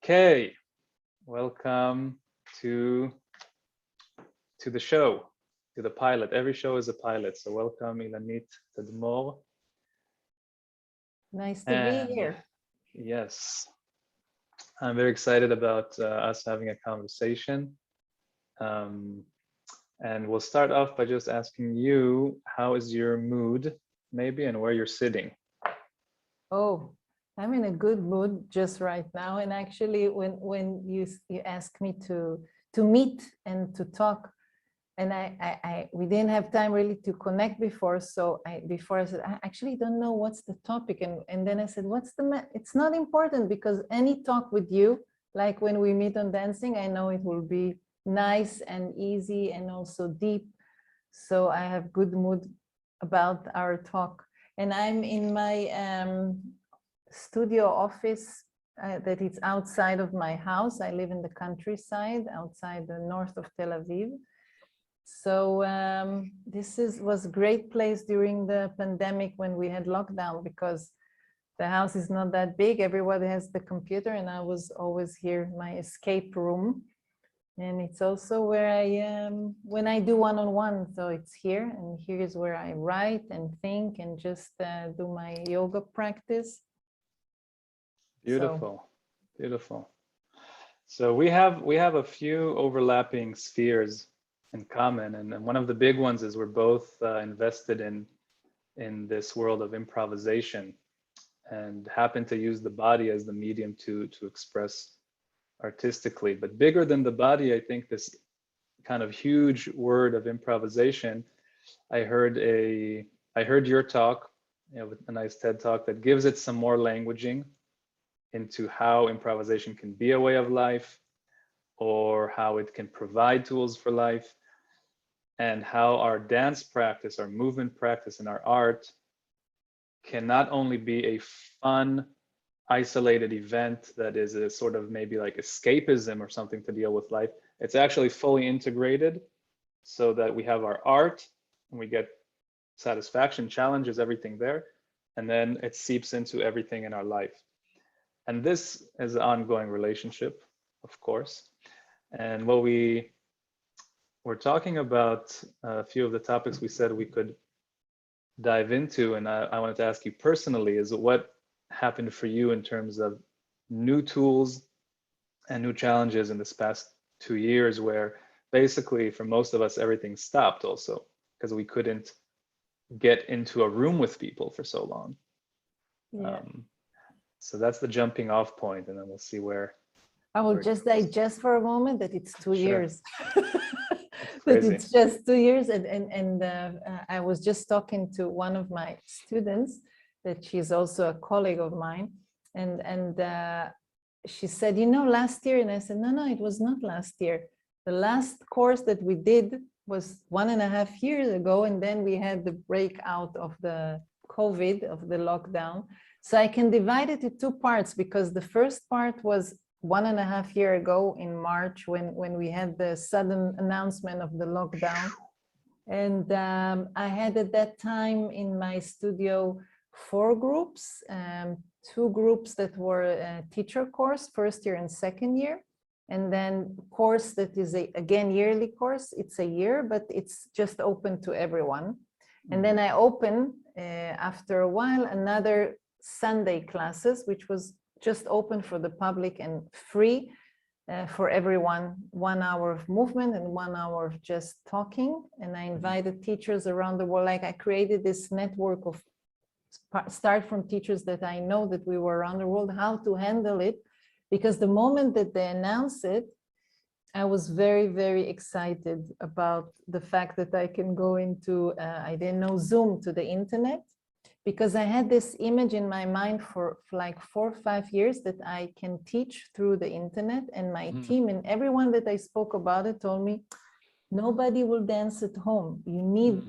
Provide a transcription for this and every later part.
Okay, welcome to the show, to the pilot. Every show is a pilot, so welcome Ilanit Tadmor. Nice to be here. Yes, I'm very excited about us having a conversation. And we'll start off by just asking you, how is your mood, maybe, and where you're sitting? Oh, I'm in a good mood just right now. And actually, when you asked me to meet and to talk, and we didn't have time really to connect before. So before I said, I actually don't know what's the topic. And then I said, it's not important, because any talk with you, like when we meet on dancing, I know it will be nice and easy and also deep. So I have good mood about our talk. And I'm in my studio office that it's outside of my house. I live in the countryside, outside the north of Tel Aviv. So this was a great place during the pandemic when we had lockdown, because the house is not that big. Everybody has the computer, and I was always here, my escape room. And it's also where I am when I do one-on-one. So it's here, and here is where I write and think and just do my yoga practice. Beautiful, beautiful. So we have a few overlapping spheres in common, and one of the big ones is we're both invested in this world of improvisation, and happen to use the body as the medium to express artistically. But bigger than the body, I think this kind of huge word of improvisation, I heard your talk, with a nice TED talk that gives it some more languaging into how improvisation can be a way of life, or how it can provide tools for life, and how our dance practice, our movement practice, and our art can not only be a fun, isolated event that is a sort of maybe like escapism or something to deal with life. It's actually fully integrated, so that we have our art and we get satisfaction, challenges, everything there, and then it seeps into everything in our life. And this is an ongoing relationship, of course. And what we're talking about, a few of the topics we said we could dive into, and I wanted to ask you personally, is what happened for you in terms of new tools and new challenges in this past 2 years, where basically for most of us everything stopped also because we couldn't get into a room with people for so long. Yeah. So that's the jumping off point, and then we'll see where I will just digest for a moment that it's 2 years. That it's just 2 years. And I was just talking to one of my students, that she's also a colleague of mine, and she said, last year, and I said, no, it was not last year. The last course that we did was 1.5 years ago, and then we had the breakout of the COVID, of the lockdown. So I can divide it into 2 parts, because the first part was 1.5 years ago in March, when we had the sudden announcement of the lockdown. And I had at that time in my studio 4 groups, 2 groups that were a teacher course, first year and second year, and then course that is again yearly course. It's a year, but it's just open to everyone. And then I open after a while another Sunday classes, which was just open for the public and free for everyone, 1 hour of movement and 1 hour of just talking. And I invited teachers around the world. Like, I created this network of start from teachers that I know that we were around the world, how to handle it. Because the moment that they announced it, I was very, very excited about the fact that I can go into, I didn't know, Zoom, to the internet, because I had this image in my mind for like 4 or 5 years that I can teach through the internet. And my team and everyone that I spoke about it told me, nobody will dance at home. You need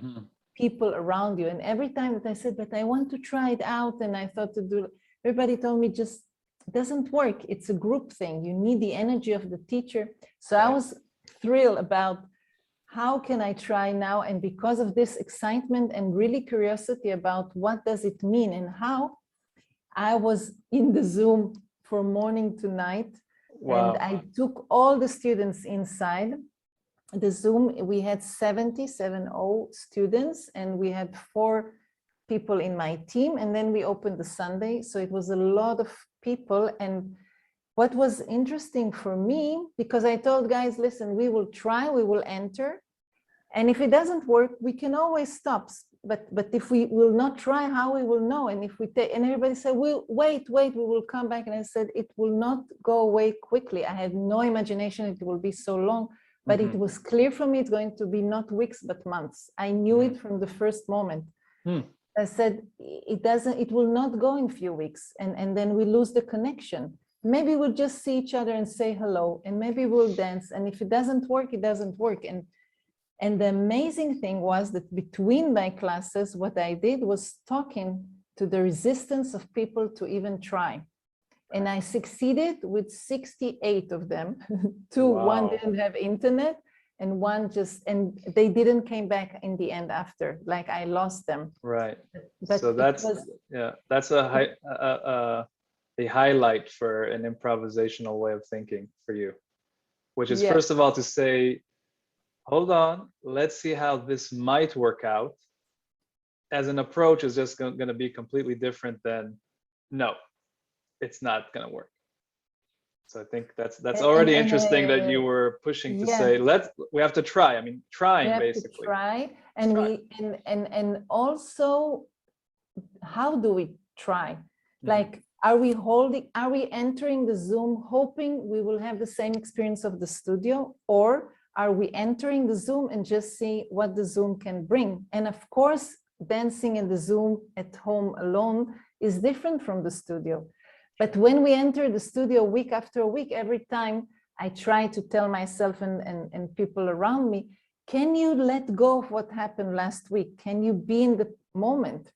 people around you. And every time that I said, but I want to try it out, and I thought to do, everybody told me, just it doesn't work. It's a group thing. You need the energy of the teacher. So I was thrilled about how can I try now? And because of this excitement and really curiosity about what does it mean and how, I was in the Zoom from morning to night. Wow. And I took all the students inside the Zoom. We had 70 students, and we had 4 people in my team. And then we opened the Sunday. So it was a lot of people. And what was interesting for me, because I told guys, listen, we will try, we will enter. And if it doesn't work, we can always stop. But if we will not try, how we will know? And if we take, and everybody said, we'll wait, we will come back. And I said, it will not go away quickly. I had no imagination it will be so long, but it was clear for me it's going to be not weeks, but months. I knew it from the first moment. I said, it will not go in a few weeks. And then we lose the connection. Maybe we'll just see each other and say hello, and maybe we'll dance. And if it doesn't work, it doesn't work. And the amazing thing was that between my classes, what I did was talking to the resistance of people to even try. And I succeeded with 68 of them. One didn't have internet, and one just, and they didn't came back in the end after, like I lost them. Right. But so that's, that's a highlight for an improvisational way of thinking for you, which is first of all to say, hold on, let's see how this might work out. As an approach is just going to be completely different than, no, it's not going to work. So I think that's already interesting that you were pushing to say, we have to try. I mean, trying basically. Try, and also, how do we try? Like, are we entering the Zoom hoping we will have the same experience of the studio, or are we entering the Zoom and just see what the Zoom can bring? And of course, dancing in the Zoom at home alone is different from the studio. But when we enter the studio week after week, every time I try to tell myself and people around me, can you let go of what happened last week? Can you be in the moment?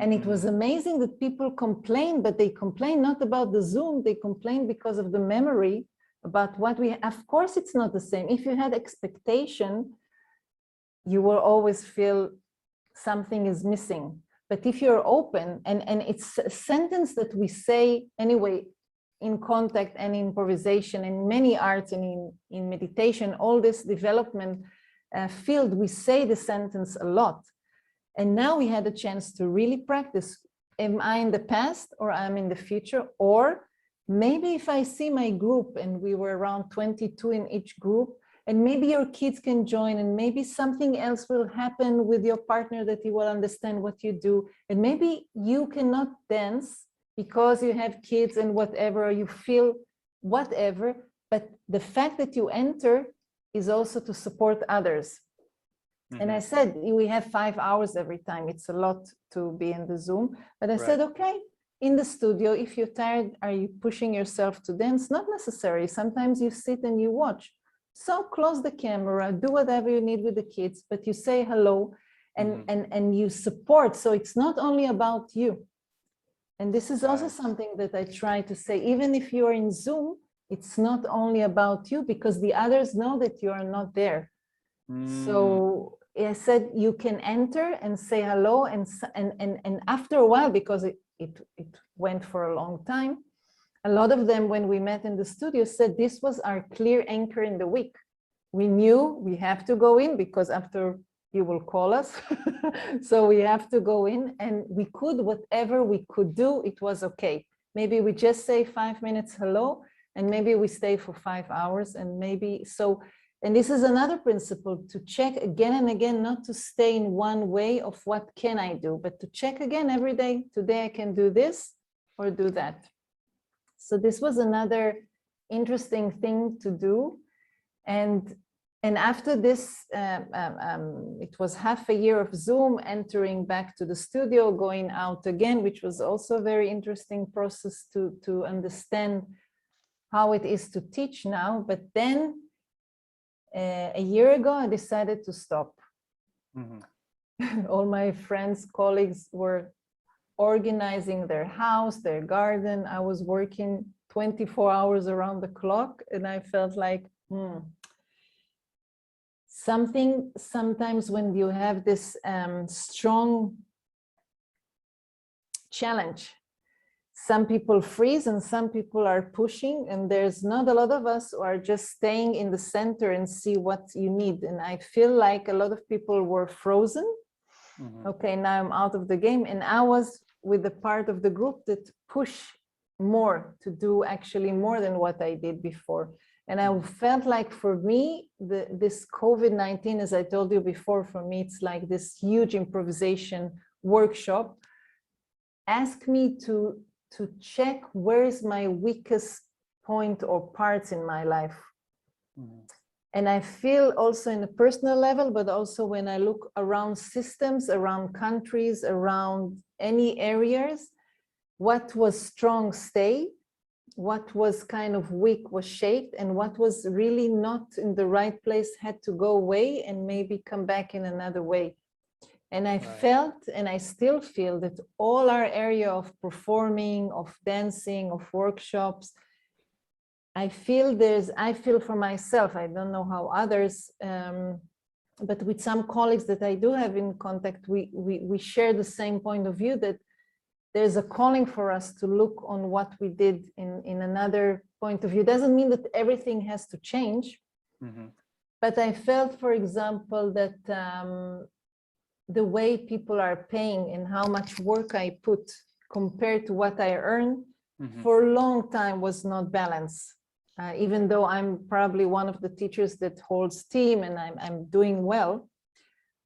And it was amazing that people complain, but they complain not about the Zoom, they complain because of the memory about what we, of course, it's not the same. If you had expectation, you will always feel something is missing. But if you're open, and it's a sentence that we say anyway, in contact and improvisation and many arts and in meditation, all this development field, we say the sentence a lot. And now we had a chance to really practice. Am I in the past, or I'm in the future? Or maybe if I see my group, and we were around 22 in each group, and maybe your kids can join, and maybe something else will happen with your partner that you will understand what you do. And maybe you cannot dance because you have kids and whatever, you feel whatever, but the fact that you enter is also to support others. And I said, we have 5 hours every time. It's a lot to be in the Zoom. But I said, okay, in the studio, if you're tired, are you pushing yourself to dance? Not necessary. Sometimes you sit and you watch. So close the camera, do whatever you need with the kids, but you say hello and you support. So it's not only about you. And this is also something that I try to say, even if you are in Zoom, it's not only about you, because the others know that you are not there. So I said, you can enter and say hello, and after a while, because it went for a long time, a lot of them, when we met in the studio, said this was our clear anchor in the week. We knew we have to go in because after you will call us. So we have to go in, and we could, whatever we could do, it was okay. Maybe we just say 5 minutes hello, and maybe we stay for 5 hours, and maybe so. And this is another principle, to check again and again, not to stay in one way of what can I do, but to check again every day. Today I can do this or do that. So this was another interesting thing to do. And after this, it was half a year of Zoom, entering back to the studio, going out again, which was also a very interesting process to understand how it is to teach now. But then a year ago, I decided to stop. All my friends, colleagues were organizing their house, their garden. I was working 24 hours around the clock, and I felt like, sometimes when you have this strong challenge, some people freeze and some people are pushing, and there's not a lot of us who are just staying in the center and see what you need. And I feel like a lot of people were frozen. Okay, now I'm out of the game, and I was with the part of the group that push more to do actually more than what I did before. And I felt like for me, this COVID-19, as I told you before, for me, it's like this huge improvisation workshop. Ask me to check where is my weakest point or parts in my life. And I feel also in a personal level, but also when I look around systems, around countries, around any areas, what was strong stay, what was kind of weak was shaped, and what was really not in the right place had to go away and maybe come back in another way. And I felt, and I still feel, that all our area of performing, of dancing, of workshops, I feel for myself, I don't know how others, but with some colleagues that I do have in contact, we share the same point of view, that there's a calling for us to look on what we did in another point of view. Doesn't mean that everything has to change, but I felt, for example, that the way people are paying and how much work I put compared to what I earn for a long time was not balanced. Even though I'm probably one of the teachers that holds team and I'm doing well,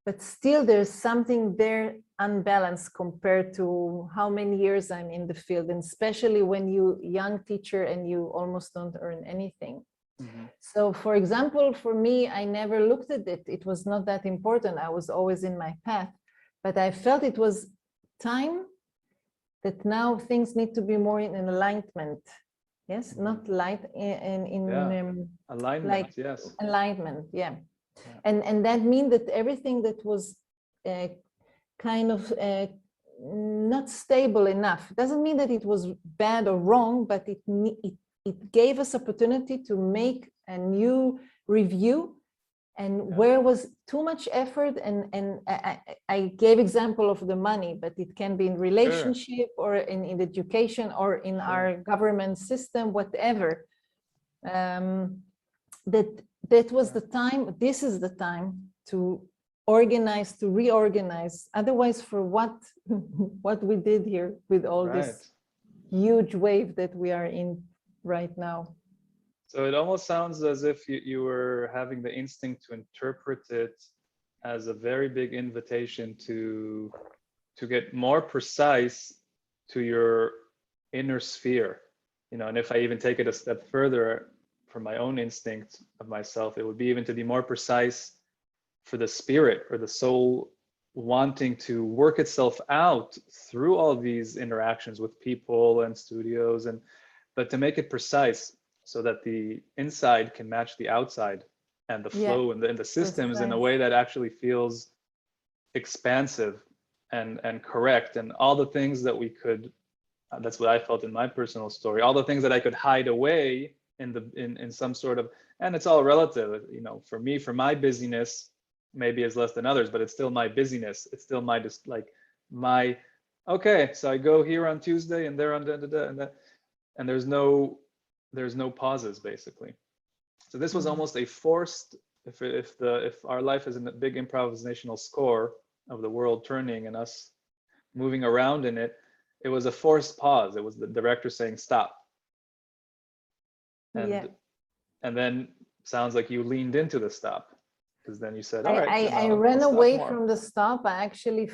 but still there's something there unbalanced compared to how many years I'm in the field, and especially when you young teacher and you almost don't earn anything. So for example, for me, I never looked at it. It was not that important. I was always in my path, but I felt it was time that now things need to be more in alignment. Yes, not light alignment. Like, yes. Alignment, yeah. And that means that everything that was kind of not stable enough, doesn't mean that it was bad or wrong, but it gave us opportunity to make a new review, and where was too much effort, and I gave example of the money, but it can be in relationship or in education or in our government system, whatever. That was the time, this is the time to organize, to reorganize. Otherwise, for what we did here with all this huge wave that we are in right now. So it almost sounds as if you were having the instinct to interpret it as a very big invitation to get more precise to your inner sphere, and if I even take it a step further from my own instinct of myself, it would be even to be more precise for the spirit or the soul wanting to work itself out through all these interactions with people and studios, but to make it precise so that the inside can match the outside and the flow and the systems in a way that actually feels expansive and correct, and all the things that we could, that's what I felt in my personal story, all the things that I could hide away in some sort of, and it's all relative, for me, for my busyness maybe is less than others, but it's still my busyness. It's still my okay, so I go here on Tuesday and there on and there's no pauses basically. So this was almost a forced, if our life is a big improvisational score of the world turning and us moving around in it, it was a forced pause. It was the director saying stop. And then sounds like you leaned into the stop, because then you said, all right. I ran away from the stop. I actually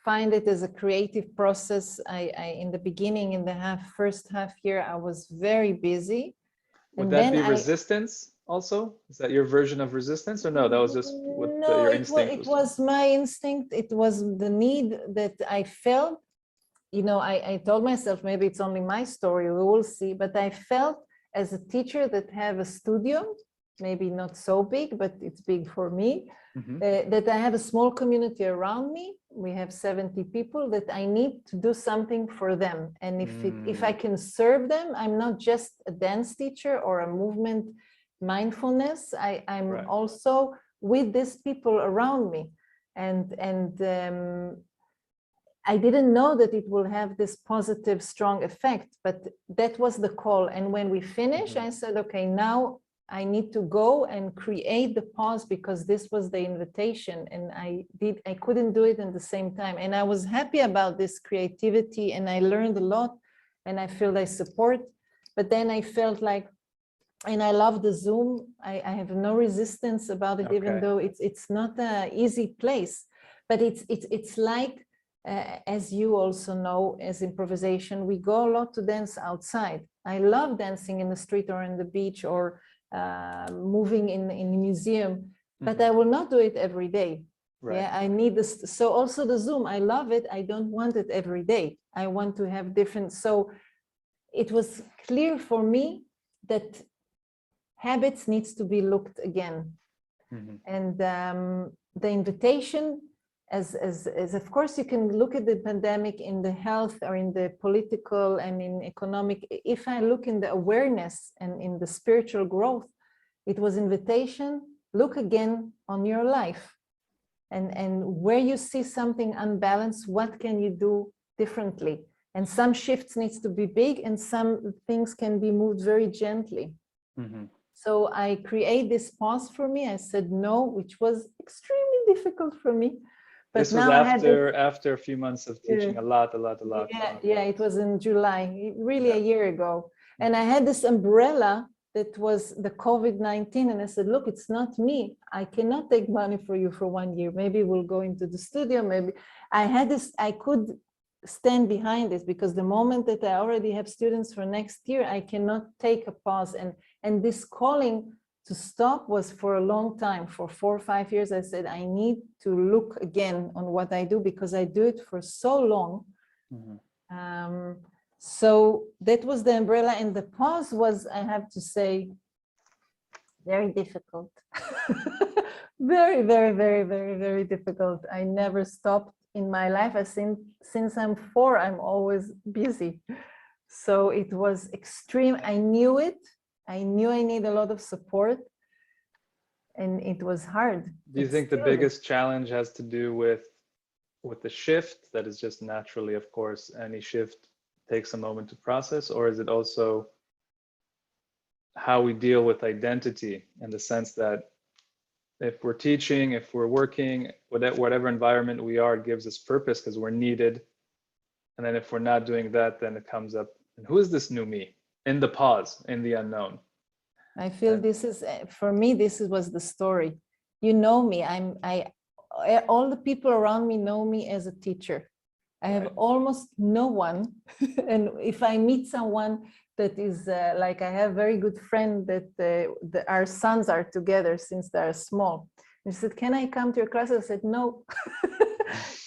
find it as a creative process. I in the beginning, in the first half year, I was very busy. Would that be resistance also? Is that your version of resistance, or no? That was just what your instinct was? It was my instinct. It was the need that I felt. I told myself, maybe it's only my story, we will see, but I felt as a teacher that have a studio, maybe not so big, but it's big for me, that I have a small community around me. We have 70 people that I need to do something for them. And if I can serve them, I'm not just a dance teacher or a movement mindfulness. I'm also with these people around me. And I didn't know that it will have this positive, strong effect, but that was the call. And when we finished, I said, okay, now I need to go and create the pause, because this was the invitation, and I couldn't do it at the same time. And I was happy about this creativity, and I learned a lot, and I feel I support. But then I felt like, and I love the Zoom. I have no resistance about it, even though it's not an easy place. But it's like, as you also know, as improvisation, we go a lot to dance outside. I love dancing in the street or on the beach, or moving in a museum, but I will not do it every day. Right. Yeah, I need this. So also the Zoom, I love it. I don't want it every day. I want to have different. So it was clear for me that habits needs to be looked again. And the invitation, as of course you can look at the pandemic in the health or in the political and in economic. If I look in the awareness and in the spiritual growth, it was invitation, look again on your life, and where you see something unbalanced, what can you do differently? And some shifts needs to be big, and some things can be moved very gently. So I create this pause for me. I said no, which was extremely difficult for me. But this was after a few months of teaching a lot. Yeah, it was in July, really a year ago. And I had this umbrella that was the COVID-19. And I said, look, it's not me. I cannot take money for you for 1 year. Maybe we'll go into the studio. Maybe I had this, I could stand behind this, because the moment that I already have students for next year, I cannot take a pause. And this calling to stop was for a long time, for 4 or 5 years. I said, I need to look again on what I do, because I do it for so long. So that was the umbrella, and the pause was, I have to say, very difficult. Very, very, very, very, very difficult. I never stopped in my life. I think since I'm 4, I'm always busy. So it was extreme. I knew it. I knew I need a lot of support, and it was hard. Do you think the biggest challenge has to do with the shift? That is just naturally, of course, any shift takes a moment to process, or is it also how we deal with identity, in the sense that if we're teaching, if we're working, whatever environment we are, gives us purpose because we're needed. And then if we're not doing that, then it comes up, and who is this new me? In the pause, in the unknown. I feel this is, for me, this was the story. You know me, all the people around me know me as a teacher. I have almost no one. And if I meet someone that is like, I have a very good friend that our sons are together since they are small. And she said, can I come to your class? I said, no.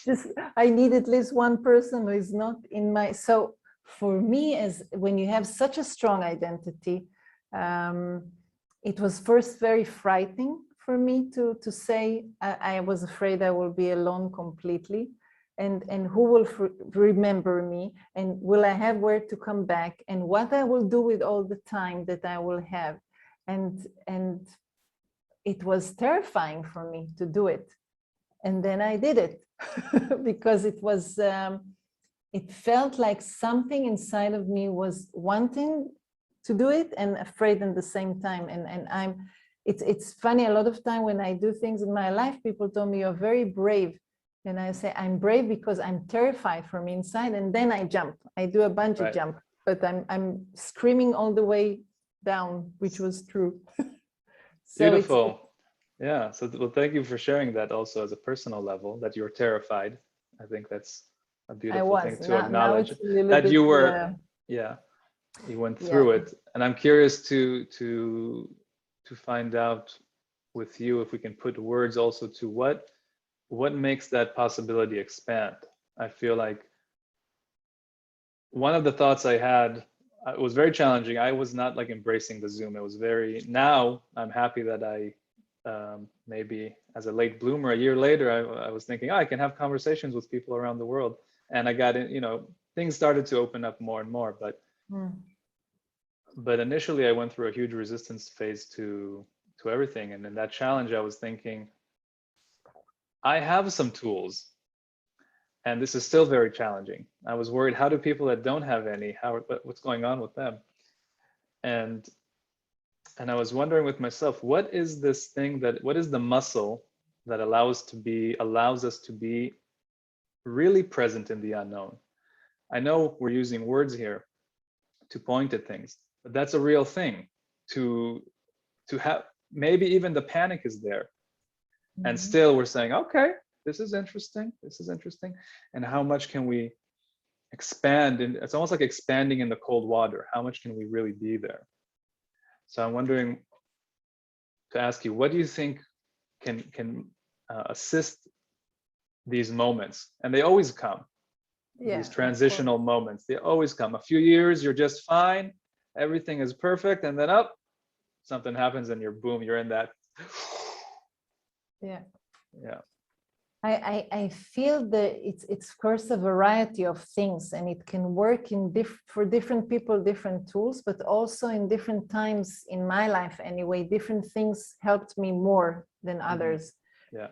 Just, I need at least one person who is not in my, so for me, as when you have such a strong identity, it was first very frightening for me to say, I was afraid I will be alone completely. And who will remember me, and will I have where to come back, and what I will do with all the time that I will have. And it was terrifying for me to do it. And then I did it because it was, it felt like something inside of me was wanting to do it and afraid at the same time. And it's funny, a lot of time when I do things in my life, people tell me, you're very brave. And I say, I'm brave because I'm terrified from inside. And then I jump, I do a bungee jump, but I'm screaming all the way down, which was true. So beautiful. Yeah. So, well, thank you for sharing that also as a personal level, that you're terrified. I think that's a beautiful thing to acknowledge, that you were, you went through it. And I'm curious to find out with you if we can put words also to what makes that possibility expand. I feel like one of the thoughts I had, it was very challenging. I was not like embracing the Zoom. It was very, now I'm happy that I, maybe as a late bloomer, a year later, I was thinking, I can have conversations with people around the world. And I got in, things started to open up more and more, but initially I went through a huge resistance phase to everything. And in that challenge, I was thinking, I have some tools, and this is still very challenging. I was worried, how do people that don't have any, what's going on with them? And I was wondering with myself, what is this thing what is the muscle that allows us to be really present in the unknown? I know we're using words here to point at things, but that's a real thing. To have, maybe even the panic is there, and still we're saying, okay, this is interesting, and how much can we expand? And it's almost like expanding in the cold water. How much can we really be there? So I'm wondering to ask you, what do you think can assist these moments? And they always come. Yeah, these transitional moments, they always come. A few years, you're just fine, everything is perfect, and then up, something happens, and you're in that. Yeah. Yeah. I feel that it's of course a variety of things, and it can work for different people, different tools, but also in different times in my life anyway, different things helped me more than others. Yeah.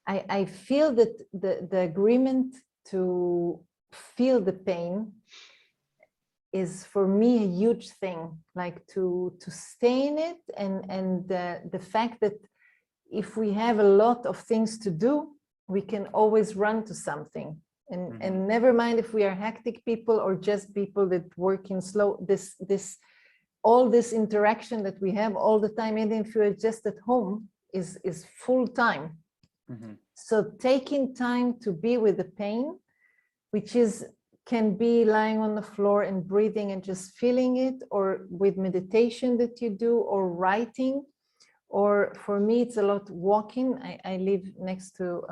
I feel that the agreement to feel the pain is for me a huge thing, like to stay in it, and the fact that if we have a lot of things to do, we can always run to something, and never mind if we are hectic people or just people that work in slow, all this interaction that we have all the time, even if you're just at home, is full time. So taking time to be with the pain, which can be lying on the floor and breathing and just feeling it, or with meditation that you do, or writing, or for me it's a lot walking. I live next to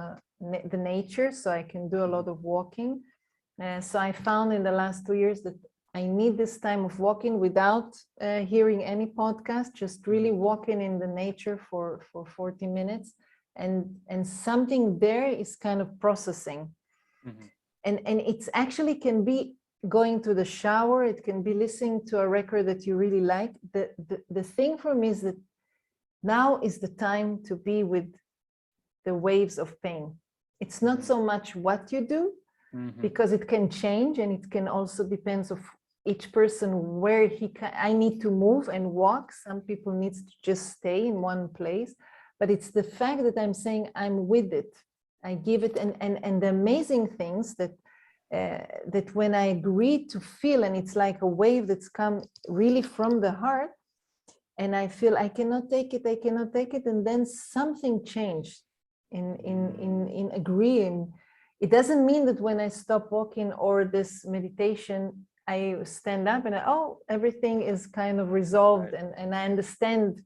the nature, so I can do a lot of walking. So I found in the last 2 years that I need this time of walking without hearing any podcast, just really walking in the nature for 40 minutes, and something there is kind of processing. And it's actually can be going to the shower, it can be listening to a record that you really like. The thing for me is that now is the time to be with the waves of pain. It's not so much what you do, because it can change, and it can also depends of each person where I need to move and walk. Some people need to just stay in one place, but it's the fact that I'm saying I'm with it. I give it, and the amazing things that when I agree to feel, and it's like a wave that's come really from the heart, and I feel I cannot take it, and then something changed in agreeing. It doesn't mean that when I stop walking or this meditation, I stand up and everything is kind of resolved, and I understand.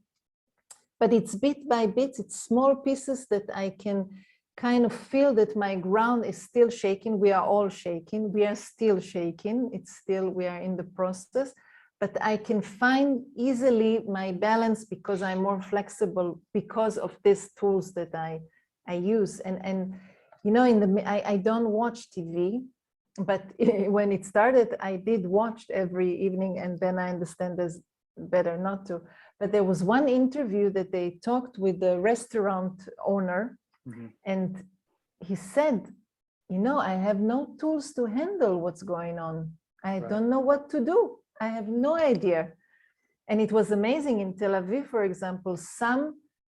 But it's bit by bit, it's small pieces that I can kind of feel that my ground is still shaking. We are all shaking. We are still shaking. We are in the process. But I can find easily my balance because I'm more flexible because of these tools that I use. And you know, I don't watch TV, but when it started, I did watch every evening, and then I understand there's better not to. But there was one interview that they talked with the restaurant owner, and he said, you know, I have no tools to handle what's going on. I don't know what to do. I have no idea. And it was amazing. In Tel Aviv, for example, some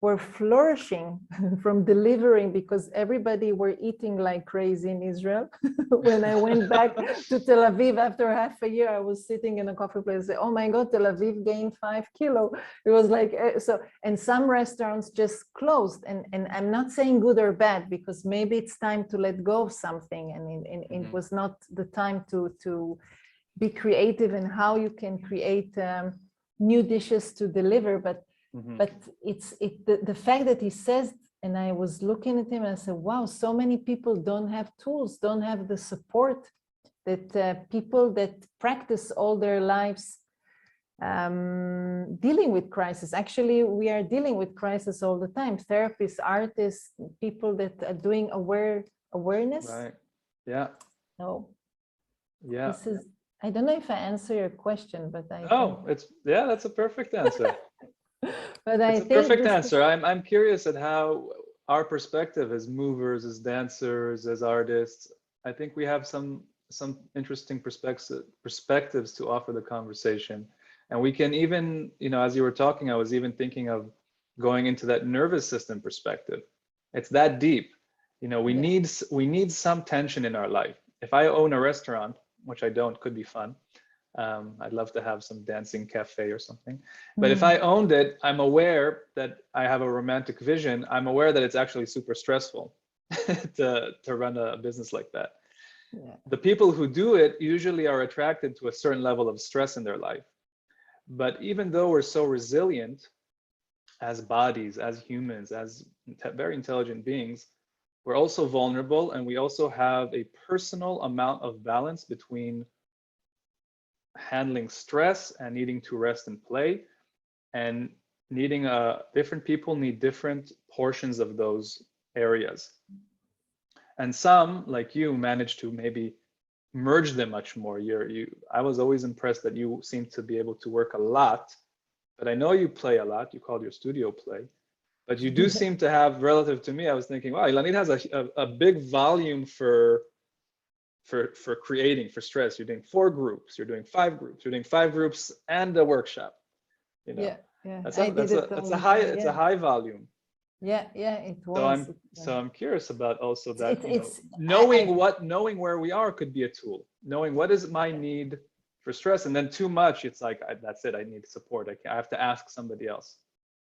were flourishing from delivering because everybody were eating like crazy in Israel. When I went back to Tel Aviv after half a year, I was sitting in a coffee place and say, oh my God, Tel Aviv gained 5 kilos. It was like, so, and some restaurants just closed. And I'm not saying good or bad, because maybe it's time to let go of something. And it was not the time to be creative in how you can create new dishes to deliver. But it's the fact that he says, and I was looking at him and I said, wow, so many people don't have tools, don't have the support that people that practice all their lives dealing with crisis. Actually, we are dealing with crisis all the time. Therapists, artists, people that are doing awareness. Right. Yeah. No. Yeah. This is, I don't know if I answer your question, but I think... that's a perfect answer. But it's a perfect answer. I'm curious at how our perspective as movers, as dancers, as artists, I think we have some interesting perspectives to offer the conversation. And we can even, as you were talking, I was even thinking of going into that nervous system perspective. It's that deep. We need some tension in our life. If I own a restaurant, which I don't, could be fun. I'd love to have some dancing cafe or something. But if I owned it, I'm aware that I have a romantic vision. I'm aware that it's actually super stressful to run a business like that. Yeah. The people who do it usually are attracted to a certain level of stress in their life. But even though we're so resilient as bodies, as humans, as very intelligent beings, we're also vulnerable, and we also have a personal amount of balance between handling stress and needing to rest and play, and needing different people need different portions of those areas. And some, like you, manage to maybe merge them much more. I was always impressed that you seem to be able to work a lot, but I know you play a lot. You called your studio play, but you do seem to have, relative to me, I was thinking, wow, Ilanit has a big volume for creating, for stress. You're doing 4 groups, you're doing 5 groups, you're doing 5 groups and a workshop. Yeah. That's a high volume. Yeah, it was. So I'm curious about also that, knowing where we are could be a tool. Knowing what is my need for stress, and then too much, it's like, that's it, I need support. I have to ask somebody else.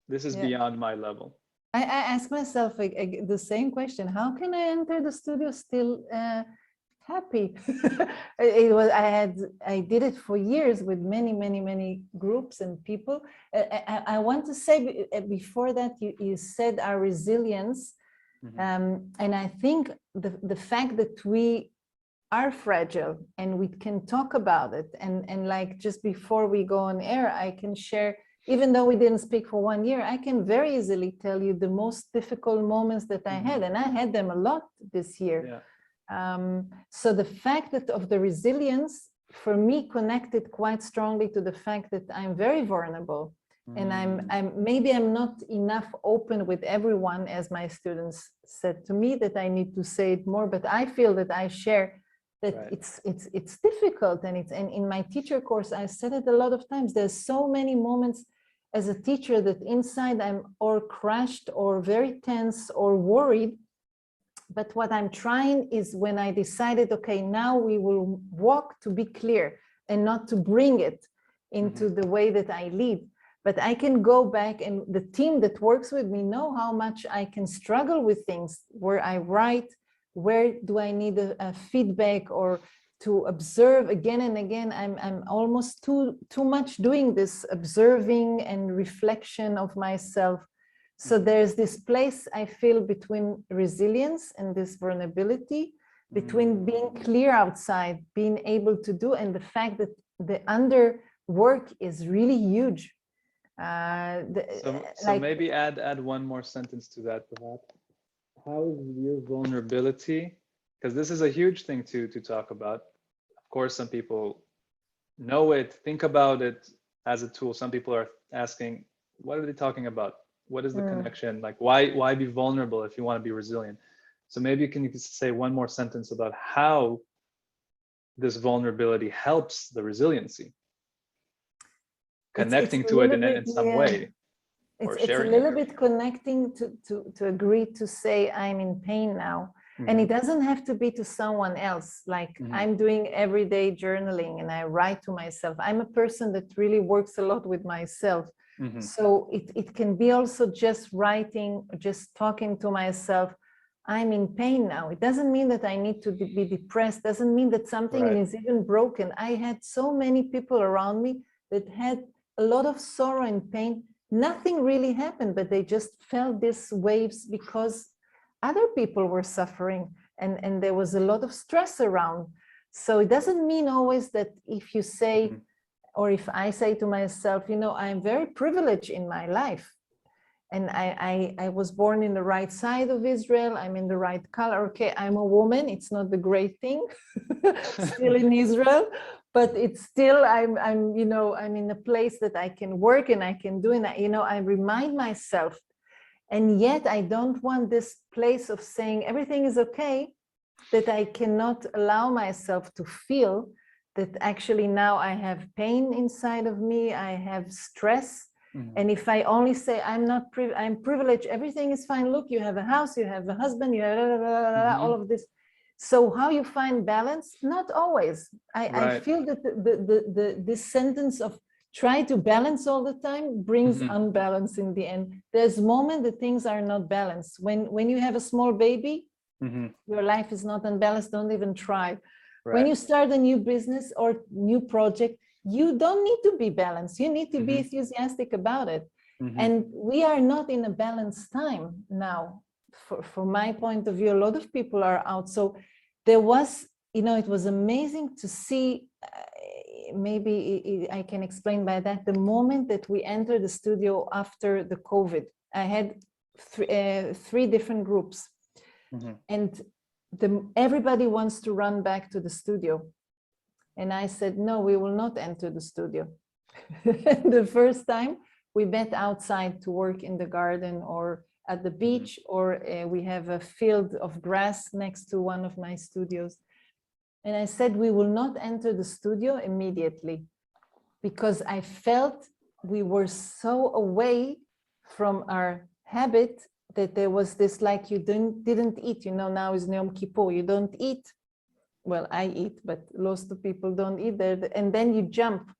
This is beyond my level. I ask myself the same question. How can I enter the studio still happy? I did it for years with many groups and people. I want to say before that, you said our resilience, and I think the fact that we are fragile and we can talk about it, and like just before we go on air, I can share, even though we didn't speak for 1 year, I can very easily tell you the most difficult moments that I had, and I had them a lot this year. Yeah. So the fact that of the resilience for me connected quite strongly to the fact that I'm very vulnerable, and I'm not enough open with everyone, as my students said to me that I need to say it more, but I feel that I share that it's difficult, and in my teacher course I said it a lot of times. There's so many moments as a teacher that inside I'm or crushed or very tense or worried. But what I'm trying is, when I decided, okay, now we will walk to be clear and not to bring it into the way that I lead, but I can go back, and the team that works with me know how much I can struggle with things where I write, where do I need a feedback or to observe again and again. I'm almost too much doing this observing and reflection of myself. So there's this place I feel between resilience and this vulnerability, between being clear outside, being able to do, and the fact that the under work is really huge. So maybe add one more sentence to that, perhaps. How is your vulnerability? Because this is a huge thing to talk about. Of course, some people know it, think about it as a tool. Some people are asking, what are they talking about? What is the connection? Like, why be vulnerable if you want to be resilient? So maybe can you say one more sentence about how this vulnerability helps the resiliency? Connecting to it in some way. It's a little bit connecting to agree to say I'm in pain now. And it doesn't have to be to someone else. Like I'm doing everyday journaling and I write to myself. I'm a person that really works a lot with myself. So it can be also just writing, just talking to myself. I'm in pain now. It doesn't mean that I need to be depressed. Doesn't mean that something is even broken. I had so many people around me that had a lot of sorrow and pain. Nothing really happened, but they just felt these waves because other people were suffering, and there was a lot of stress around. So it doesn't mean always that if you say, or if I say to myself, I'm very privileged in my life. And I was born in the right side of Israel. I'm in the right color. Okay, I'm a woman. It's not the great thing, still in Israel, but it's still I'm in a place that I can work and I can do. And I remind myself, And yet I don't want this place of saying everything is okay, that I cannot allow myself to feel that actually now I have pain inside of me, I have stress. And if I only say I'm privileged, everything is fine. Look, you have a house, you have a husband, you have all of this. So how you find balance? Not always. I feel that this sentence of try to balance all the time brings unbalance in the end. There's moment that things are not balanced. When you have a small baby, your life is not unbalanced. Don't even try. When you start a new business or new project, you don't need to be balanced. You need to be enthusiastic about it. And we are not in a balanced time now. From my point of view, a lot of people are out. So there was, it was amazing to see, maybe I can explain by that, the moment that we entered the studio after the COVID. I had three different groups. And everybody wants to run back to the studio. And I said, no, we will not enter the studio. The first time we met outside to work in the garden or at the beach, or we have a field of grass next to one of my studios. And I said, we will not enter the studio immediately, because I felt we were so away from our habit that there was this, like, you didn't eat, now is Yom Kippur, you don't eat. Well, I eat, but lots of people don't eat there. And then you jump.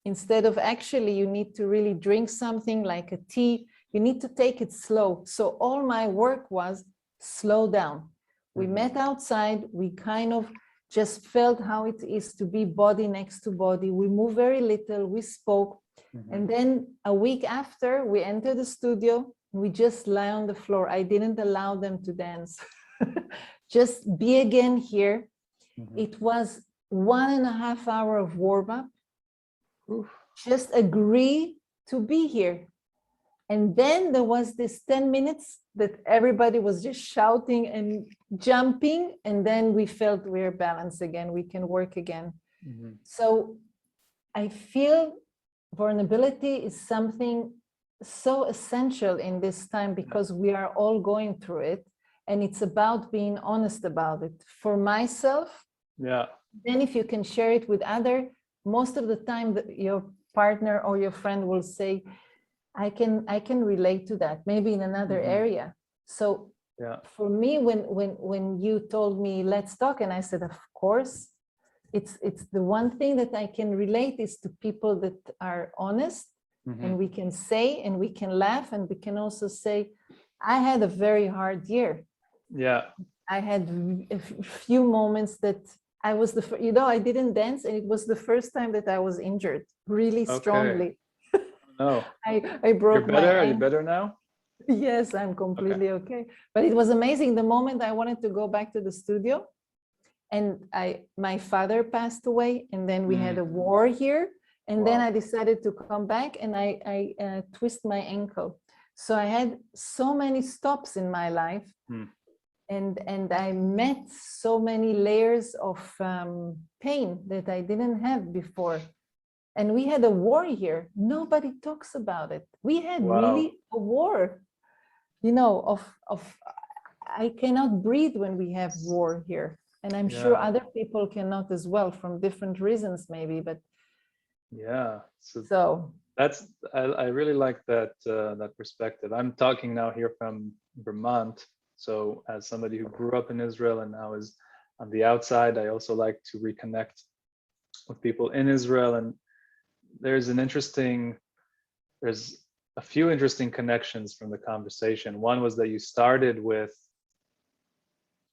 Instead of actually, you need to really drink something like a tea. You need to take it slow. So all my work was slow down. We met outside. We kind of just felt how it is to be body next to body. We moved very little. We spoke. And then a week after, we entered the studio. We just lie on the floor. I didn't allow them to dance. Just be again here. It was 1.5 hours of warm-up. Just agree to be here. And then there was this 10 minutes that everybody was just shouting and jumping. And then we felt we're balanced again. We can work again. So I feel vulnerability is something so essential in this time, because we are all going through it. And it's about being honest about it. For myself, then if you can share it with other, most of the time your partner or your friend will say, I can relate to that, maybe in another area. So for me, when you told me, let's talk, and I said, of course, it's the one thing that I can relate is to people that are honest, and we can say, and we can laugh, and we can also say, I had a very hard year. I had a few moments that I was I didn't dance, and it was the first time that I was injured really strongly. No. I broke my ankle. Are you better now? Yes, I'm completely okay. But it was amazing. The moment I wanted to go back to the studio, and my father passed away, and then we had a war here, and then I decided to come back, and I twist my ankle. So I had so many stops in my life. And I met so many layers of pain that I didn't have before. And we had a war here. Nobody talks about it. We had really a war, I cannot breathe when we have war here. And I'm sure other people cannot as well, from different reasons maybe, but. So I really like that perspective. I'm talking now here from Vermont. So as somebody who grew up in Israel and now is on the outside, I also like to reconnect with people in Israel. And there's a few interesting connections from the conversation. One was that you started with,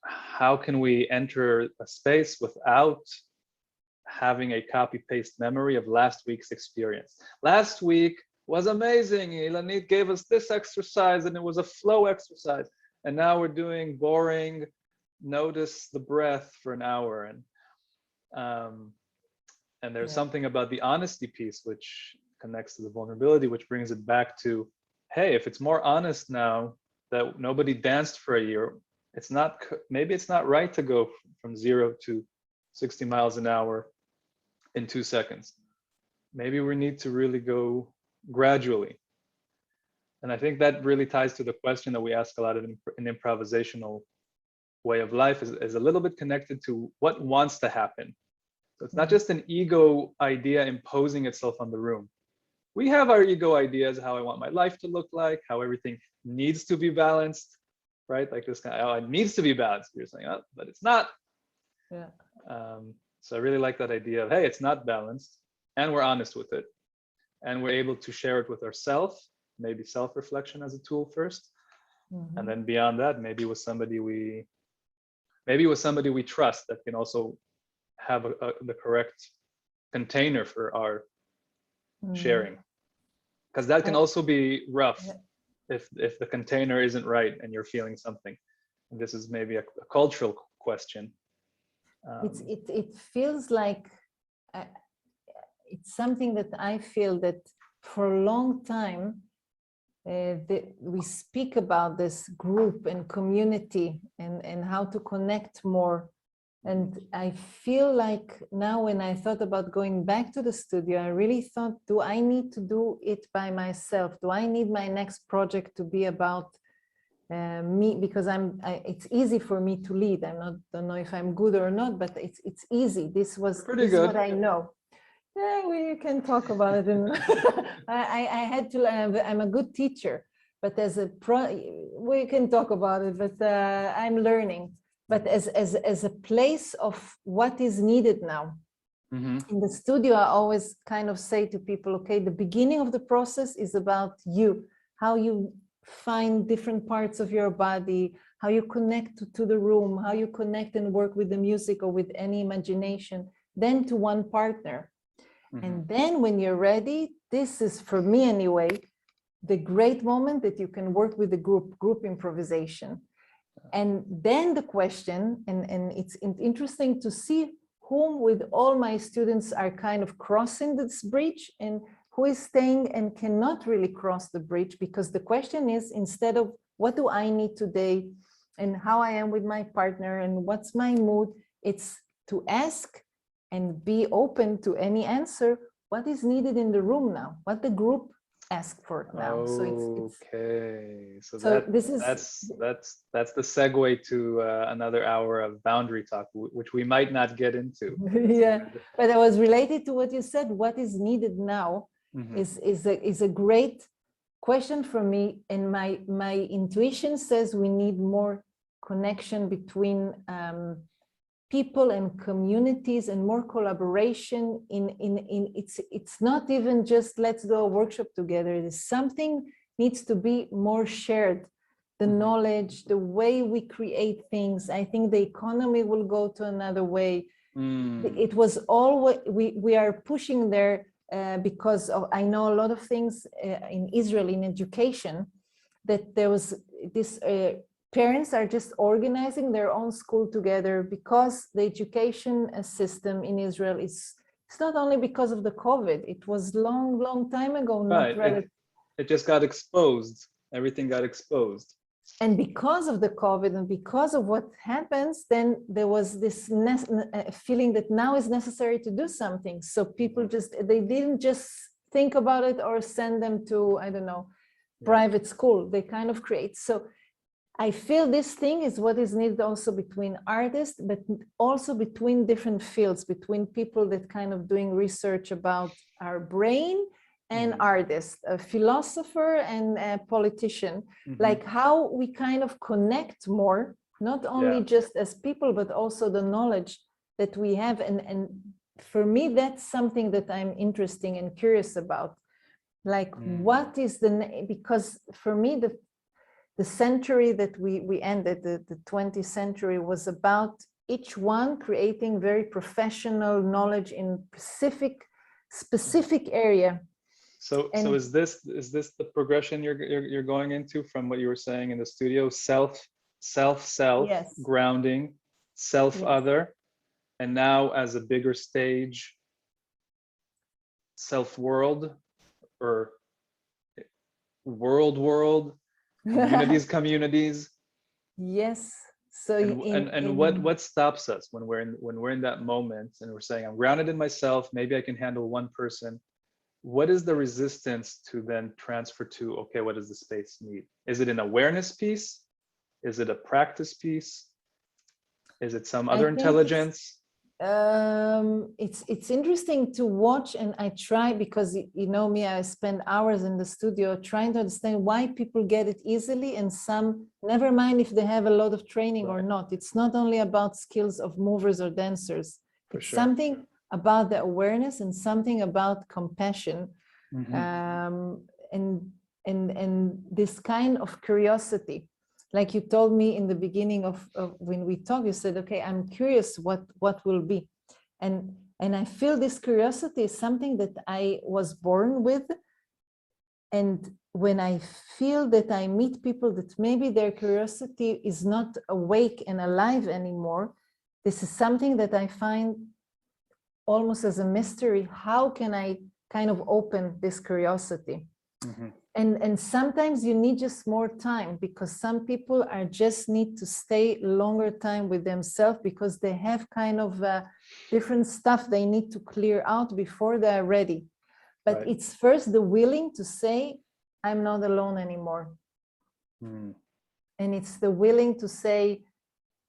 how can we enter a space without having a copy-paste memory of last week's experience? Last week was amazing. Ilanit gave us this exercise and it was a flow exercise. And now we're doing boring, notice the breath for an hour. And there's something about the honesty piece, which connects to the vulnerability, which brings it back to, hey, if it's more honest now that nobody danced for a year, maybe it's not right to go from 0 to 60 miles an hour in 2 seconds. Maybe we need to really go gradually. And I think that really ties to the question that we ask a lot of in improvisational way of life, is a little bit connected to what wants to happen. So it's not just an ego idea imposing itself on the room. We have our ego ideas, how I want my life to look like, how everything needs to be balanced, right? Like this kind of, oh, it needs to be balanced. You're saying, oh, but it's not. Yeah. So I really like that idea of, hey, it's not balanced, and we're honest with it, and we're able to share it with ourselves, maybe self-reflection as a tool first, and then beyond that, maybe with somebody we trust that can also have the correct container for our sharing, because that can also be rough if the container isn't right and you're feeling something. And this is maybe a cultural question. It feels like it's something that I feel that for a long time we speak about this group and community and how to connect more. And I feel like now when I thought about going back to the studio, I really thought, do I need to do it by myself? Do I need my next project to be about me? Because it's easy for me to lead. Don't know if I'm good or not, but it's easy. This is what I know. Yeah, we can talk about it. And I had to. I'm a good teacher, but we can talk about it. But I'm learning. But as a place of what is needed now. In the studio, I always kind of say to people, okay, the beginning of the process is about you, how you find different parts of your body, how you connect to the room, how you connect and work with the music or with any imagination, then to one partner. And then when you're ready, this is, for me anyway, the great moment that you can work with the group improvisation. And then the question, and it's interesting to see whom with all my students are kind of crossing this bridge and who is staying and cannot really cross the bridge, because the question is, instead of what do I need today and how I am with my partner and what's my mood, it's to ask and be open to any answer, what is needed in the room now, what the group ask for now. Okay, so that's the segue to another hour of boundary talk, which we might not get into. Yeah, but it was related to what you said. What is needed now is a great question for me, and my intuition says we need more connection between people and communities and more collaboration it's not even just let's do a workshop together. There's something needs to be more shared, the knowledge, the way we create things. I think the economy will go to another way. It was always we are pushing there because of, I know a lot of things in Israel in education, that there was this parents are just organizing their own school together because the education system in Israel it's not only because of the COVID. It was long time ago. Right. It just got exposed. Everything got exposed. And because of the COVID and because of what happens, then there was this feeling that now is necessary to do something. So people they didn't just think about it or send them to, I don't know, private school. They kind of create. So I feel this thing is what is needed also between artists, but also between different fields, between people that kind of doing research about our brain and artists, a philosopher and a politician, like how we kind of connect more, not only just as people, but also the knowledge that we have. And for me, that's something that I'm interested and curious about. Like what is because for me, the century that we ended, the 20th century, was about each one creating very professional knowledge in specific area. So is this the progression you're going into from what you were saying in the studio? Self, yes. Grounding, self-other, yes. And now as a bigger stage, self-world or world. Communities. Yes. So what stops us when we're in that moment and we're saying, I'm grounded in myself, maybe I can handle one person. what is the resistance to then transfer to, okay, what does the space need? Is it an awareness piece? Is it a practice piece? Is it some other intelligence? It's interesting to watch, and I try, because you know me, I spend hours in the studio trying to understand why people get it easily and some never mind if they have a lot of training or not. It's not only about skills of movers or dancers. It's something about the awareness and something about compassion, and this kind of curiosity. Like you told me in the beginning of when we talked, you said, okay, I'm curious what will be. And I feel this curiosity is something that I was born with. And when I feel that I meet people that maybe their curiosity is not awake and alive anymore, this is something that I find almost as a mystery. How can I kind of open this curiosity? And sometimes you need just more time, because some people are just need to stay longer time with themselves because they have kind of different stuff they need to clear out before they're ready. But it's first the willing to say, I'm not alone anymore. And it's the willing to say,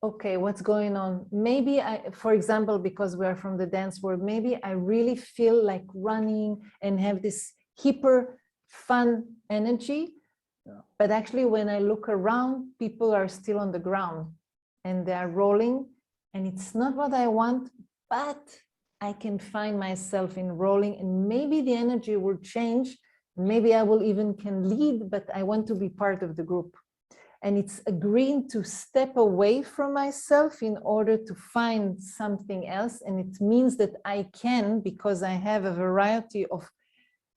okay, what's going on? Maybe for example, because we are from the dance world, maybe I really feel like running and have this hyper fun energy, but actually when I look around, people are still on the ground and they are rolling, and it's not what I want, but I can find myself in rolling, and maybe the energy will change. Maybe I will even can lead, but I want to be part of the group. And it's agreeing to step away from myself in order to find something else. And it means that I can, because I have a variety of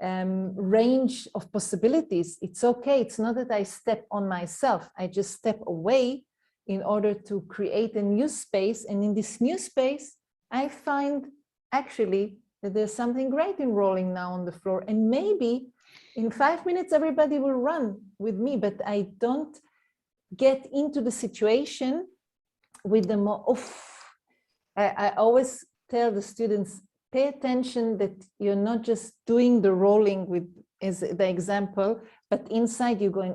range of possibilities. It's okay. It's not that I step on myself. I just step away in order to create a new space. And in this new space, I find actually that there's something great in rolling now on the floor. And maybe in 5 minutes, everybody will run with me, but I don't get into the situation with the more, I always tell the students, pay attention that you're not just doing the rolling with as the example, but inside you're going,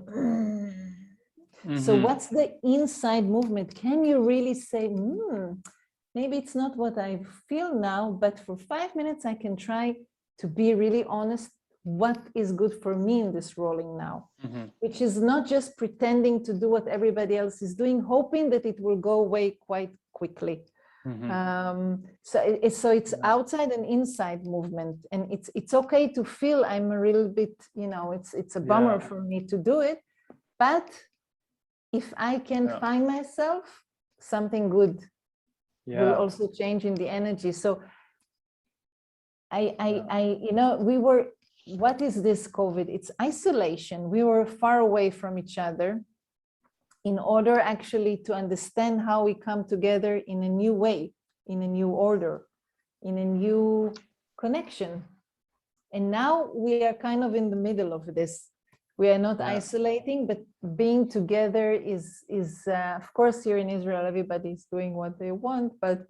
So what's the inside movement? Can you really say, maybe it's not what I feel now, but for 5 minutes, I can try to be really honest. What is good for me in this rolling now, which is not just pretending to do what everybody else is doing, hoping that it will go away quite quickly. So it's outside and inside movement, and it's okay to feel I'm a little bit, it's a bummer for me to do it, but if I can find myself, something good will also change in the energy. So we were, what is this COVID? It's isolation. We were far away from each other in order actually to understand how we come together in a new way, in a new order, in a new connection. And now we are kind of in the middle of this. We are not isolating, but being together is of course, here in Israel, everybody's doing what they want, but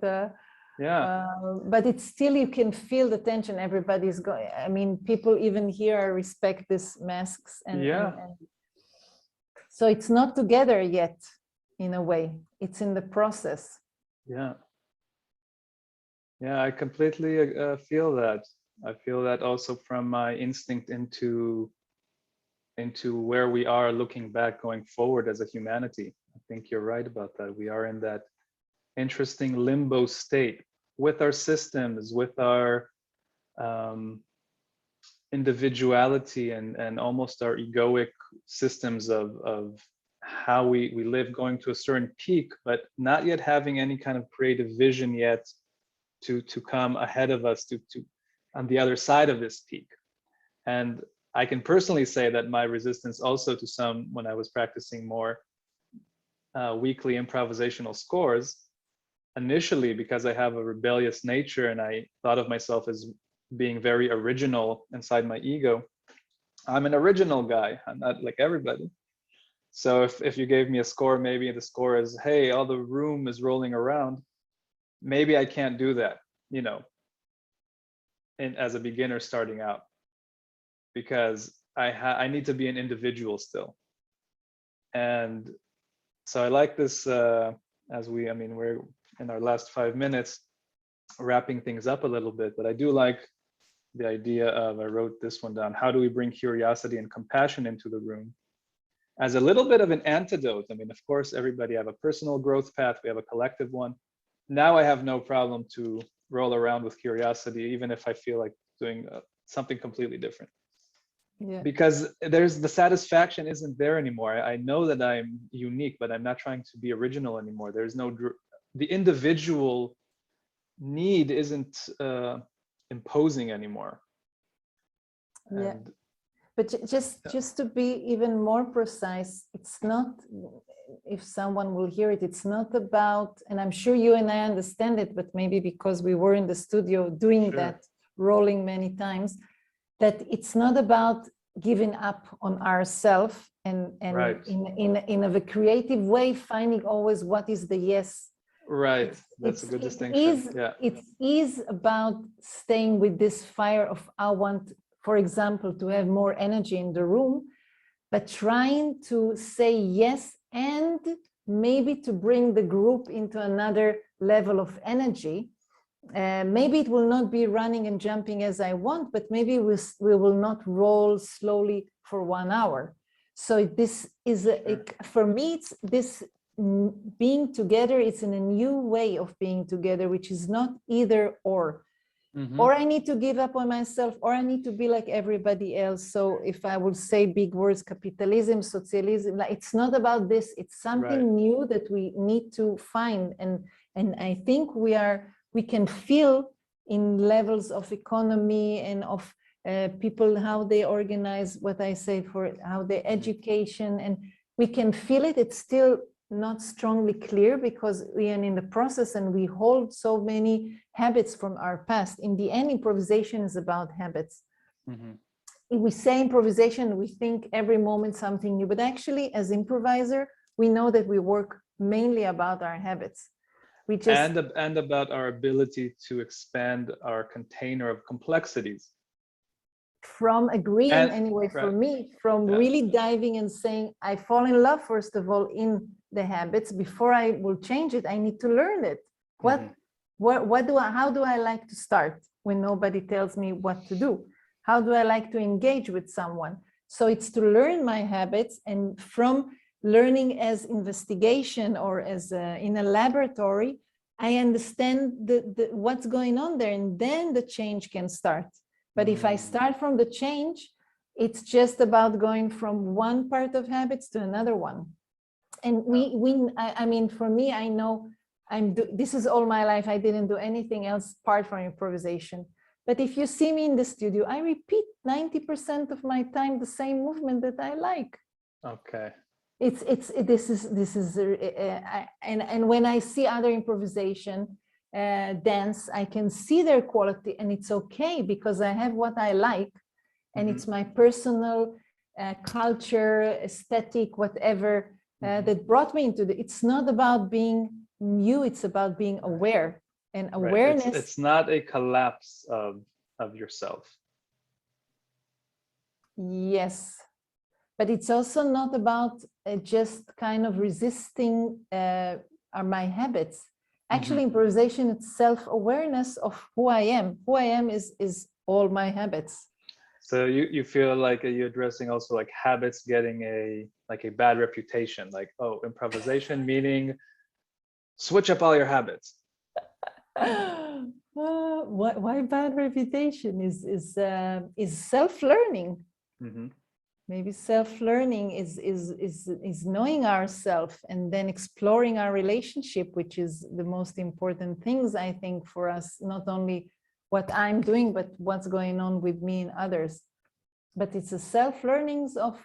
it's still, you can feel the tension. Everybody's going, I mean, people even here respect these masks, and so it's not together yet, in a way. It's in the process. I completely feel that. I feel that also from my instinct into where we are looking back, going forward as a humanity. I think you're right about that. We are in that interesting limbo state with our systems, with our individuality, and almost our egoic systems of how we live, going to a certain peak, but not yet having any kind of creative vision yet to come ahead of us to on the other side of this peak. And I can personally say that my resistance also to some, when I was practicing more weekly improvisational scores, initially, because I have a rebellious nature and I thought of myself as being very original inside my ego. I'm an original guy. I'm not like everybody. So if you gave me a score, maybe the score is, hey, all the room is rolling around. Maybe I can't do that, and as a beginner starting out. because I need to be an individual still. And so I like this, we're in our last 5 minutes, wrapping things up a little bit, but I do like the idea of, I wrote this one down, how do we bring curiosity and compassion into the room as a little bit of an antidote? I mean, of course, everybody have a personal growth path, we have a collective one. Now I have no problem to roll around with curiosity, even if I feel like doing something completely different. Yeah. Because there's the satisfaction isn't there anymore. I know that I'm unique, but I'm not trying to be original anymore. There's no, the individual need isn't imposing anymore. Yeah. And, but just to be even more precise, it's not, if someone will hear it, it's not about, and I'm sure you and I understand it, but maybe because we were in the studio doing that, rolling many times, that it's not about giving up on ourselves and right. in a creative way, finding always what is the yes. Right, that's a good distinction. It is about staying with this fire of, I want, for example, to have more energy in the room, but trying to say yes and maybe to bring the group into another level of energy. Maybe it will not be running and jumping as I want, but maybe we will not roll slowly for 1 hour. So this is, for me, it's this being together. It's in a new way of being together, which is not either or. Mm-hmm. Or I need to give up on myself, or I need to be like everybody else. So if I would say big words, capitalism, socialism, like, it's not about this. It's something new that we need to find. And I think we can feel in levels of economy and of people, how they organize, what I say, for how their education, and we can feel it. It's still not strongly clear because we are in the process and we hold so many habits from our past. In the end, improvisation is about habits. Mm-hmm. If we say improvisation, we think every moment something new, but actually as improviser, we know that we work mainly about our habits. We just and about our ability to expand our container of complexities. From agreeing, anyway, for me, from really diving and saying, I fall in love, first of all, in the habits. Before I will change it, I need to learn it. How do I like to start when nobody tells me what to do? How do I like to engage with someone? So it's to learn my habits, and from learning as investigation or as in a laboratory, I understand what's going on there, and then the change can start. But if I start from the change, it's just about going from one part of habits to another one. And I mean, for me, I know this is all my life. I didn't do anything else apart from improvisation. But if you see me in the studio, I repeat 90% of my time the same movement that I like. Okay. This is and when I see other improvisation dance, I can see their quality, and it's okay because I have what I like, and it's my personal culture, aesthetic, whatever that brought me into it's not about being new, it's about being aware, and awareness. Right. It's not a collapse of yourself. Yes, but it's also not about just kind of resisting my habits. Actually, improvisation, it's self-awareness of who I am. Who I am is all my habits. So you feel like you're addressing also like habits getting a bad reputation, like, oh, improvisation meaning switch up all your habits. Why bad reputation? Is self-learning. Maybe self-learning is knowing ourselves and then exploring our relationship, which is the most important things, I think, for us, not only what I'm doing, but what's going on with me and others. But it's a self-learnings of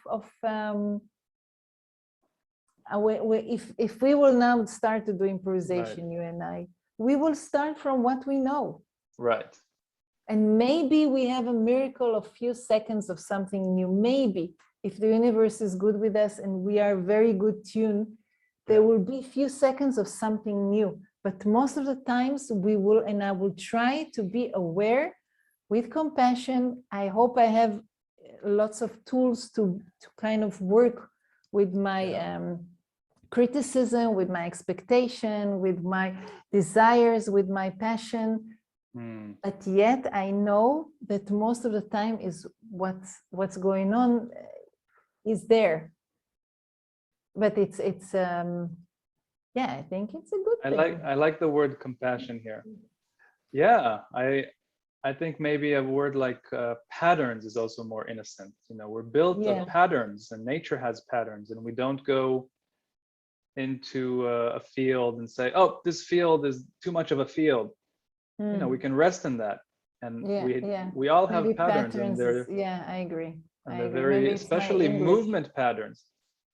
if we will now start to do improvisation, you and I, we will start from what we know. Right. And maybe we have a miracle of few seconds of something new. Maybe if the universe is good with us and we are very good tuned, there will be few seconds of something new. But most of the times we will, and I will try to be aware with compassion. I hope I have lots of tools to kind of work with my criticism, with my expectation, with my desires, with my passion. But yet I know that most of the time is what's going on is there. But it's yeah, I think it's a good thing. I like the word compassion here. Yeah, I think maybe a word like patterns is also more innocent. You know, we're built of patterns, and nature has patterns, and we don't go into a field and say, oh, this field is too much of a field. You know, we can rest in that, and we all have maybe patterns, and they're I agree. and they're very, especially movement patterns.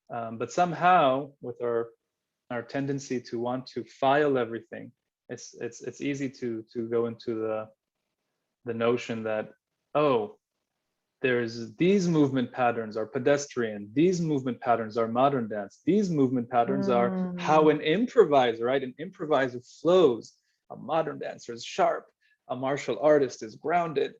But somehow, with our tendency to want to file everything, it's easy to go into the notion that, oh, there's these movement patterns are pedestrian, these movement patterns are modern dance, these movement patterns are how an improviser, right? An improviser flows, a modern dancer is sharp, a martial artist is grounded.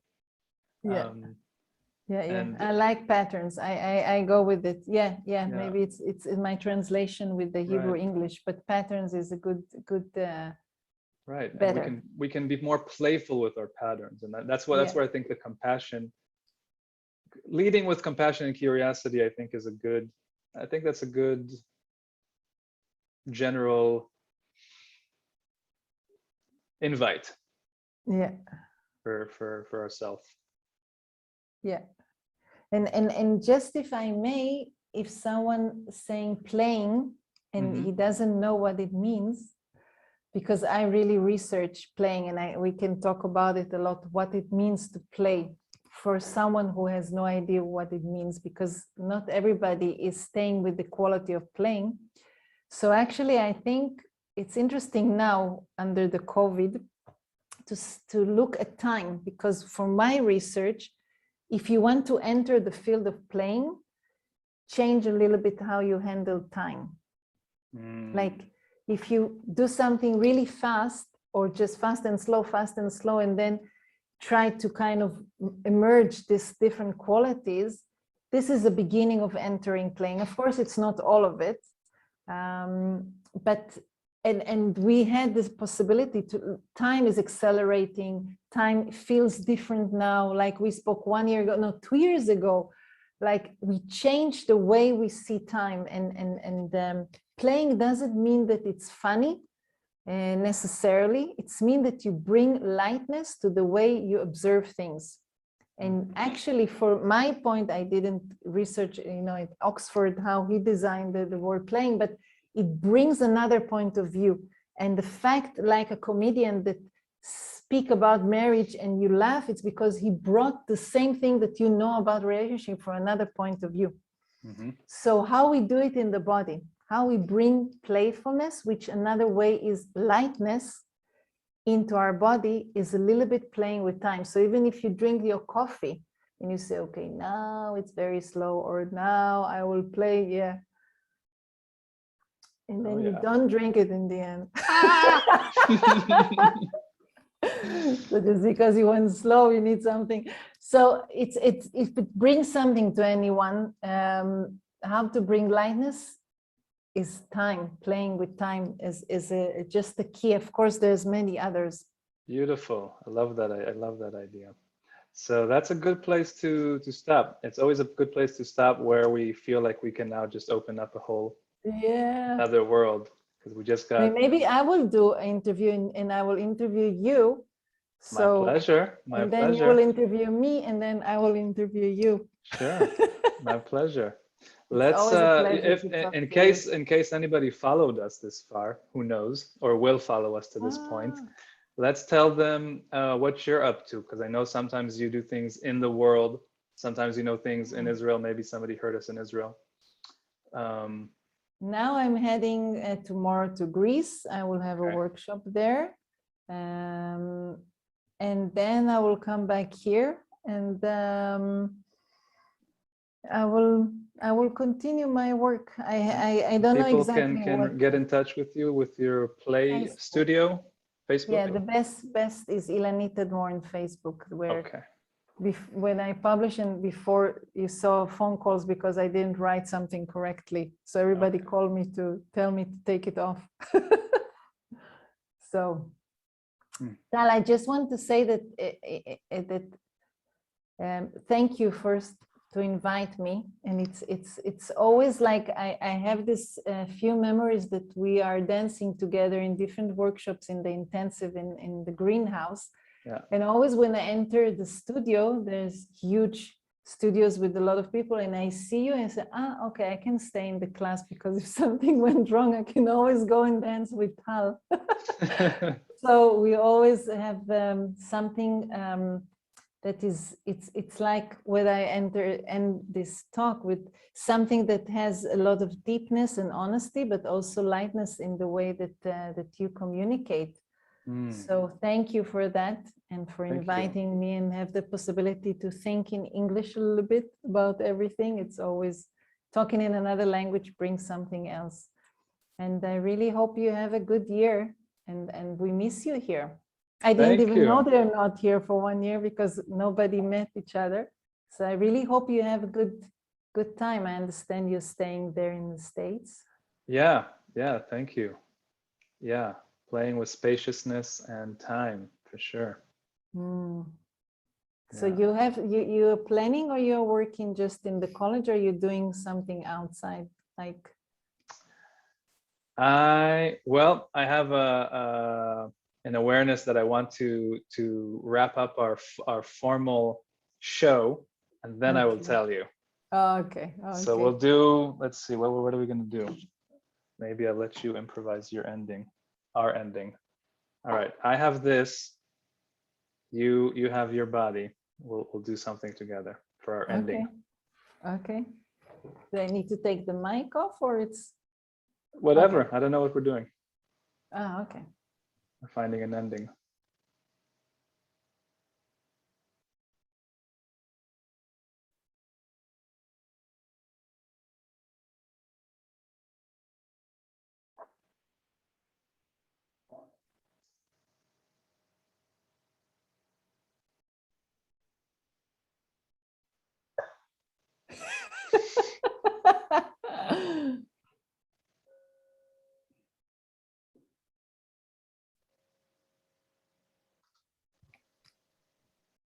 And I like patterns. I go with it. Maybe it's in my translation with the Hebrew English, but patterns is a good right. Better. And we can be more playful with our patterns, and that's where I think the compassion, leading with compassion and curiosity, I think that's a good general invite for ourselves. And just if I may, if someone saying playing and he doesn't know what it means, because I really research playing, and we can talk about it a lot, what it means to play for someone who has no idea what it means, because not everybody is staying with the quality of playing. So actually, I think it's interesting now under the COVID to look at time, because for my research, if you want to enter the field of playing, change a little bit how you handle time. Like if you do something really fast, or just fast and slow, and then try to kind of emerge these different qualities, this is the beginning of entering playing. Of course, it's not all of it, but and we had this possibility to, time is accelerating, time feels different now. Like we spoke 1 year ago, no, 2 years ago, like we changed the way we see time, and playing doesn't mean that it's funny necessarily. It's mean that you bring lightness to the way you observe things. And actually, for my point, I didn't research, at Oxford, how he designed the word playing, but it brings another point of view. And the fact, like a comedian that speak about marriage and you laugh, it's because he brought the same thing that you know about relationship from another point of view. So how we do it in the body, how we bring playfulness, which another way is lightness, into our body, is a little bit playing with time. So even if you drink your coffee and you say, okay, now it's very slow, or now I will play, and then you don't drink it in the end. So just because you went slow, you need something. So it's if it brings something to anyone, how to bring lightness is time. Playing with time is just the key. Of course, there's many others. Beautiful. I love that. I love that idea. So that's a good place to stop. It's always a good place to stop where we feel like we can now just open up a whole other world, because we just got. Maybe I will do an interview, and I will interview you. So, my pleasure. And then you will interview me, and then I will interview you. Sure. My pleasure. Let's if in case anybody followed us this far, who knows, or will follow us to this point, let's tell them what you're up to, because I know sometimes you do things in the world, sometimes you know things in Israel. Maybe somebody heard us in Israel. Now I'm heading tomorrow to Greece. I will have a workshop there, and then I will come back here, and I will continue my work. I don't know exactly. People can get in touch with you with your play studio, Facebook. Yeah, the best is Ilanit Tadmor on Facebook. Where when I publish and before you saw phone calls because I didn't write something correctly. So everybody called me to tell me to take it off. So, Tal, I just want to say that thank you first to invite me, and it's always like I have this few memories that we are dancing together in different workshops in the intensive in the greenhouse. Yeah. And always when I enter the studio, there's huge studios with a lot of people, and I see you and I say, okay, I can stay in the class because if something went wrong, I can always go and dance with Tal. So we always have something that is, it's like when I end this talk with something that has a lot of deepness and honesty, but also lightness in the way that that you communicate. So thank you for that, and for inviting me and have the possibility to think in English a little bit about everything. It's always talking in another language brings something else. And I really hope you have a good year, and we miss you here. I didn't even know they're not here for 1 year because nobody met each other. So I really hope you have a good time. I understand you're staying there in the States. Yeah, thank you. Yeah, playing with spaciousness and time for sure. So you're planning, or you're working just in the college, or you're doing something outside, like? I have an awareness that I want to wrap up our formal show, and then I will tell you. Okay. So we'll do, let's see, what are we going to do? Maybe I'll let you improvise your ending, our ending. All right, I have this, you have your body. We'll do something together for our ending. Okay. Do I need to take the mic off, or it's? Whatever, I don't know what we're doing. Okay. We're finding an ending.